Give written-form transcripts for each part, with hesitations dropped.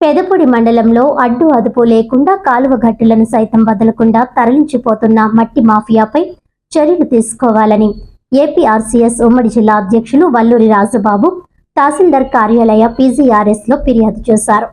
పెదపూడి మండలంలో అడ్డు అదుపు లేకుండా కాలువ గట్టులను సైతం వదలకుండా తరలించిపోతున్న మట్టి మాఫియాపై చర్యలు తీసుకోవాలని ఏపీఆర్సీఎస్ ఉమ్మడి జిల్లా అధ్యక్షులు వల్లూరి రాజబాబు తహసీల్దార్ కార్యాలయ పీజీఆర్ఎస్ లో ఫిర్యాదు చేశారు.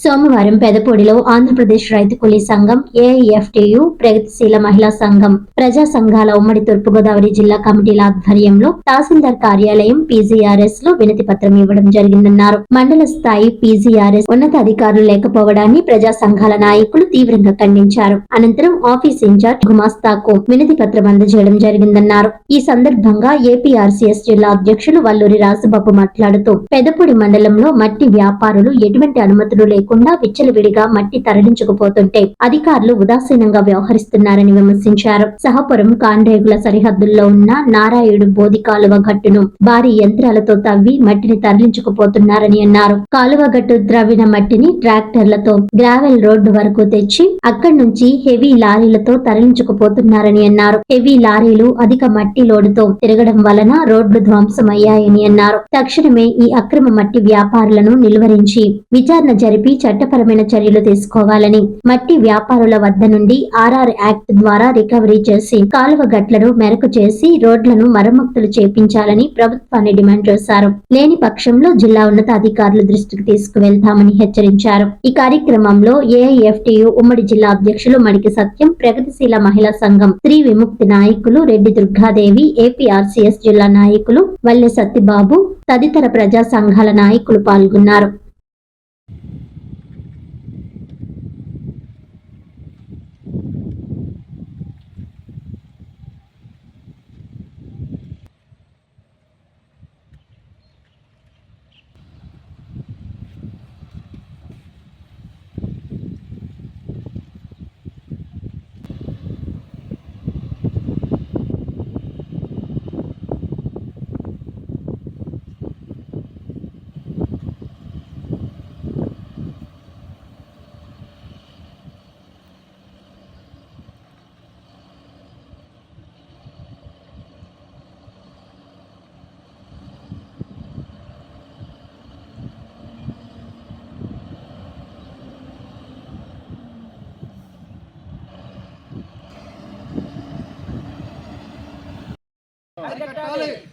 సోమవారం పెదపూడిలో ఆంధ్రప్రదేశ్ రైతు కూలీ సంఘం, ఏఐఎఫ్టియు, ప్రగతిశీల మహిళా సంఘం, ప్రజా సంఘాల ఉమ్మడి తూర్పుగోదావరి జిల్లా కమిటీల ఆధ్వర్యంలో తహసీల్దార్ కార్యాలయం పీజీఆర్ఎస్ లో వినతి పత్రం ఇవ్వడం జరిగిందన్నారు. మండల స్థాయి పీజీఆర్ఎస్ ఉన్నతాధికారులు లేకపోవడాన్ని ప్రజా సంఘాల నాయకులు తీవ్రంగా ఖండించారు. అనంతరం ఆఫీస్ ఇన్ఛార్జ్ గుమాస్తాకు వినతి పత్రం అందజేయడం జరిగిందన్నారు. ఈ సందర్భంగా ఏపీఆర్సీఎస్ జిల్లా అధ్యక్షులు వల్లూరి రాజబాబు మాట్లాడుతూ పెదపూడి మండలంలో మట్టి వ్యాపారులు ఎటువంటి అనుమతులు లేకుండా విచ్చలవిడిగా మట్టి తరలించుకుపోతుంటే అధికారులు ఉదాసీనంగా వ్యవహరిస్తున్నారని విమర్శించారు. సహపురం కాండ్రేగుల సరిహద్దుల్లో ఉన్న నారాయుడు బోధి కాలువ గట్టును భారీ యంత్రాలతో తవ్వి మట్టిని తరలించుకుపోతున్నారని అన్నారు. కాలువ గట్టు ద్రవిన మట్టిని ట్రాక్టర్లతో గ్రావెల్ రోడ్డు వరకు తెచ్చి అక్కడి నుంచి హెవీ లారీలతో తరలించుకుపోతున్నారని అన్నారు. హెవీ లారీలు అధిక మట్టి లోడుతో తిరగడం వలన రోడ్లు ధ్వంసమయ్యాయని అన్నారు. తక్షణమే ఈ అక్రమ మట్టి వ్యాపారులను నిలువరించి విచారణ జరిపి చట్టపరమైన చర్యలు తీసుకోవాలని, మట్టి వ్యాపారుల వద్ద నుండి ఆర్ఆర్ యాక్ట్ ద్వారా రికవరీ చేసి కాలువ గట్లను మెరకు చేసి రోడ్లను మరమ్మతులు చేపించాలని ప్రభుత్వాన్ని డిమాండ్ చేశారు. లేని పక్షంలో జిల్లా ఉన్నతాధికారుల దృష్టికి తీసుకువెళ్తామని హెచ్చరించారు. ఈ కార్యక్రమంలో ఏఐఎఫ్టియు ఉమ్మడి జిల్లా అధ్యక్షులు మడికి సత్యం, ప్రగతిశీల మహిళా సంఘం, స్త్రీ విముక్తి నాయకులు రెడ్డి దుర్గాదేవి, ఏపీఆర్సీఎస్ జిల్లా నాయకులు వల్లె సత్తిబాబు తదితర ప్రజా సంఘాల నాయకులు పాల్గొన్నారు.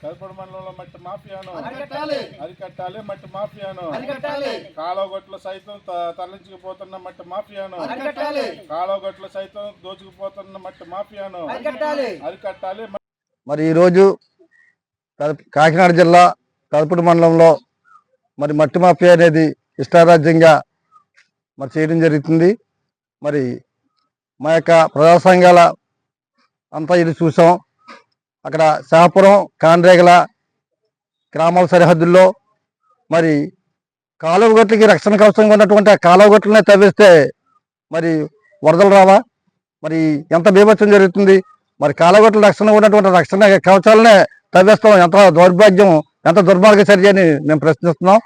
పెదపూడి మండలంలో మట్టి మాఫియాను అరికట్టాలి. మట్టి మాఫియాను కాలువగొట్లు సైతం తరలించుకుపోతున్న మట్టి మాఫియాను కాలువగొట్లు సైతం దోచుకుపోతున్న మట్టి మాఫియాను అరికట్టాలి. మరి ఈరోజు కాకినాడ జిల్లా పెదపూడి మండలంలో మరి మట్టి మాఫియా అనేది ఇష్టారాజ్యంగా మరి చేయడం జరుగుతుంది. మరి మా యొక్క ప్రజా సంఘాల అంతా ఇది చూసాం. అక్కడ శాహపురం కాండ్రేగల గ్రామాల సరిహద్దుల్లో మరి కాలువ గట్లకి రక్షణ కవచంగా ఉన్నటువంటి ఆ కాలువ గట్లనే తవ్వేస్తే మరి వరదలు రావా? మరి ఎంత బీభత్సం జరుగుతుంది? మరి కాలువ గట్ల రక్షణ ఉన్నటువంటి రక్షణ కవచాలనే తవ్వేస్తాం. ఎంత దౌర్భాగ్యం, ఎంత దుర్మార్గ చర్య అని మేము ప్రశ్నిస్తున్నాం.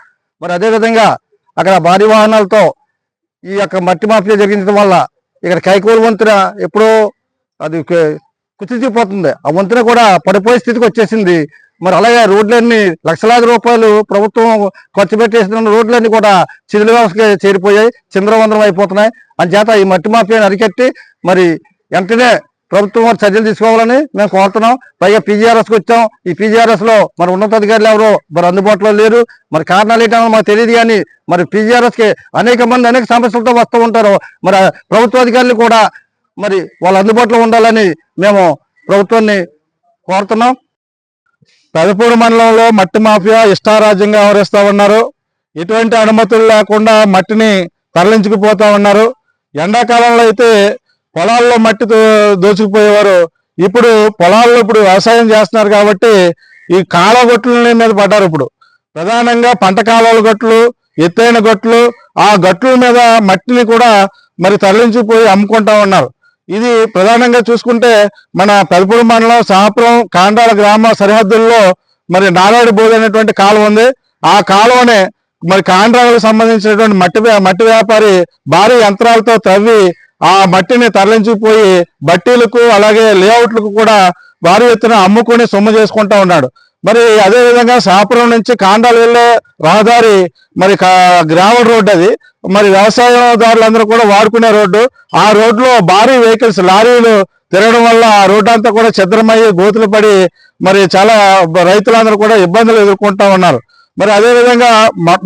మరి అదేవిధంగా అక్కడ భారీ వాహనాలతో ఈ యొక్క మట్టి మాఫియా జరిగించడం వల్ల ఇక్కడ కైకోలు వంతున ఎప్పుడో అది కుచించిపోతుంది. ఆ వంతున కూడా పడిపోయే స్థితికి వచ్చేసింది. మరి అలాగే రోడ్లన్నీ లక్షలాది రూపాయలు ప్రభుత్వం ఖర్చు పెట్టేసిన రోడ్లన్నీ కూడా శిథిల వ్యవస్థకి చేరిపోయాయి, చిందరవందరం అయిపోతున్నాయి. అంచేత ఈ మట్టి మాఫియాని అరికట్టి మరి వెంటనే ప్రభుత్వం వారు చర్యలు తీసుకోవాలని మేము కోరుతున్నాం. పైగా పీజీఆర్ఎస్కి వచ్చాం. ఈ పీజీఆర్ఎస్ లో మరి ఉన్నతాధికారులు ఎవరో మరి అందుబాటులో లేరు. మరి కారణాలు ఏంటో మాకు తెలియదు. కానీ మరి పీజీఆర్ఎస్కి అనేక మంది అనేక సమస్యలతో వస్తూ ఉంటారు. మరి ప్రభుత్వాధికారులు కూడా మరి వాళ్ళు అందుబాటులో ఉండాలని మేము ప్రభుత్వాన్ని కోరుతున్నాం. పెదపూడి మండలంలో మట్టి మాఫియా ఇష్టారాజ్యంగా వ్యవహరిస్తూ ఉన్నారు. ఎటువంటి అనుమతులు లేకుండా మట్టిని తరలించుకుపోతా ఉన్నారు. ఎండాకాలంలో అయితే పొలాల్లో మట్టి దోచుకుపోయేవారు. ఇప్పుడు పొలాల్లో వ్యవసాయం చేస్తున్నారు కాబట్టి ఈ కాలువ గొట్ల మీద పడ్డారు. ఇప్పుడు ప్రధానంగా పంట కాలువల గట్లు, ఎత్తైన గట్లు, ఆ గట్ల మీద మట్టిని కూడా మరి తరలించిపోయి అమ్ముకుంటా ఉన్నారు. ఇది ప్రధానంగా చూసుకుంటే మన పెదపూడి మండలం సాపురం కాండాల గ్రామ సరిహద్దుల్లో మరి నారాయణ బోధి అనేటువంటి కాలువ ఉంది. ఆ కాలువనే మరి కాండ్రాలకు సంబంధించినటువంటి మట్టి వ్యాపారి భారీ యంత్రాలతో తవ్వి ఆ మట్టిని తరలించిపోయి బట్టీలకు అలాగే లేఅవుట్లకు కూడా భారీ ఎత్తున అమ్ముకొని సొమ్ము చేసుకుంటా ఉన్నాడు. మరి అదే విధంగా సాపురం నుంచి కాండాలు వెళ్ళే రహదారి మరి గ్రావెల్ రోడ్డు అది. మరి వ్యవసాయదారులందరూ కూడా వాడుకునే రోడ్డు. ఆ రోడ్లో భారీ వెహికల్స్ లారీలు తిరగడం వల్ల ఆ రోడ్డు అంతా కూడా ఛిద్రమయ్యి గోతులు పడి మరి చాలా రైతులందరూ కూడా ఇబ్బందులు ఎదుర్కొంటా ఉన్నారు. మరి అదే విధంగా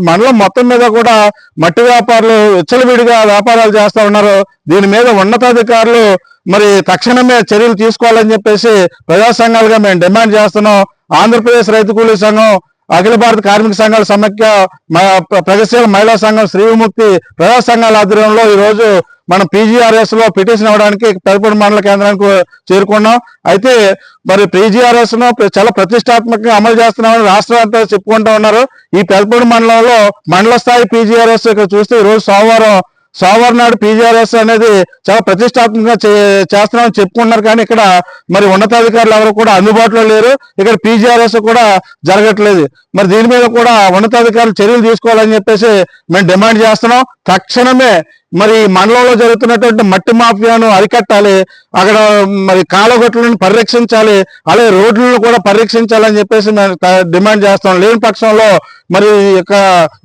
మండలం మొత్తం మీద కూడా మట్టి వ్యాపారులు విచ్చలవిడిగా వ్యాపారాలు చేస్తా ఉన్నారు. దీని మీద ఉన్నతాధికారులు మరి తక్షణమే చర్యలు తీసుకోవాలని చెప్పేసి ప్రజా సంఘాలుగా మేము డిమాండ్ చేస్తున్నాం. ఆంధ్రప్రదేశ్ రైతు కూలీ సంఘం, అఖిల భారత కార్మిక సంఘాల సమైక్య, ప్రగతిశీల మహిళా సంఘం, శ్రీ విముక్తి ప్రజా సంఘాల ఆధ్వర్యంలో ఈ రోజు మనం పీజీఆర్ఎస్ లో పిటిషన్ ఇవ్వడానికి పెదపూడి మండల కేంద్రానికి చేరుకున్నాం. అయితే మరి పీజీఆర్ఎస్ ను చాలా ప్రతిష్టాత్మకంగా అమలు చేస్తున్నామని రాష్ట్రం అంతా చెప్పుకుంటూ ఉన్నారు. ఈ పెదపూడి మండలంలో మండల స్థాయి పీజీఆర్ఎస్ ఇక్కడ చూస్తే ఈ రోజు సోమవారం నాడు పీజీఆర్ఎస్ అనేది చాలా ప్రతిష్టాత్మకంగా చేస్తున్నామని చెప్పుకుంటున్నారు. కానీ ఇక్కడ మరి ఉన్నతాధికారులు ఎవరు కూడా అందుబాటులో లేరు. ఇక్కడ పీజీఆర్ఎస్ కూడా జరగట్లేదు. మరి దీని మీద కూడా ఉన్నతాధికారులు చర్యలు తీసుకోవాలని చెప్పేసి మేము డిమాండ్ చేస్తున్నాం. తక్షణమే మరి మండలంలో జరుగుతున్నటువంటి మట్టి మాఫియాను అరికట్టాలి. అక్కడ మరి కాలువగట్లను పరిరక్షించాలి, అలాగే రోడ్లను కూడా పరిరక్షించాలని చెప్పేసి మేము డిమాండ్ చేస్తాం. లేని పక్షంలో మరి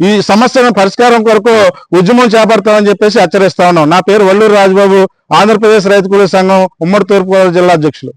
ఈ సమస్యను పరిష్కారం కొరకు ఉద్యమం చేపడతామని చెప్పేసి హెచ్చరిస్తా ఉన్నాం. నా పేరు వల్లూరు రాజబాబు, ఆంధ్రప్రదేశ్ రైతు కూలీ సంఘం ఉమ్మడి తూర్పుగోదావరి జిల్లా అధ్యక్షులు.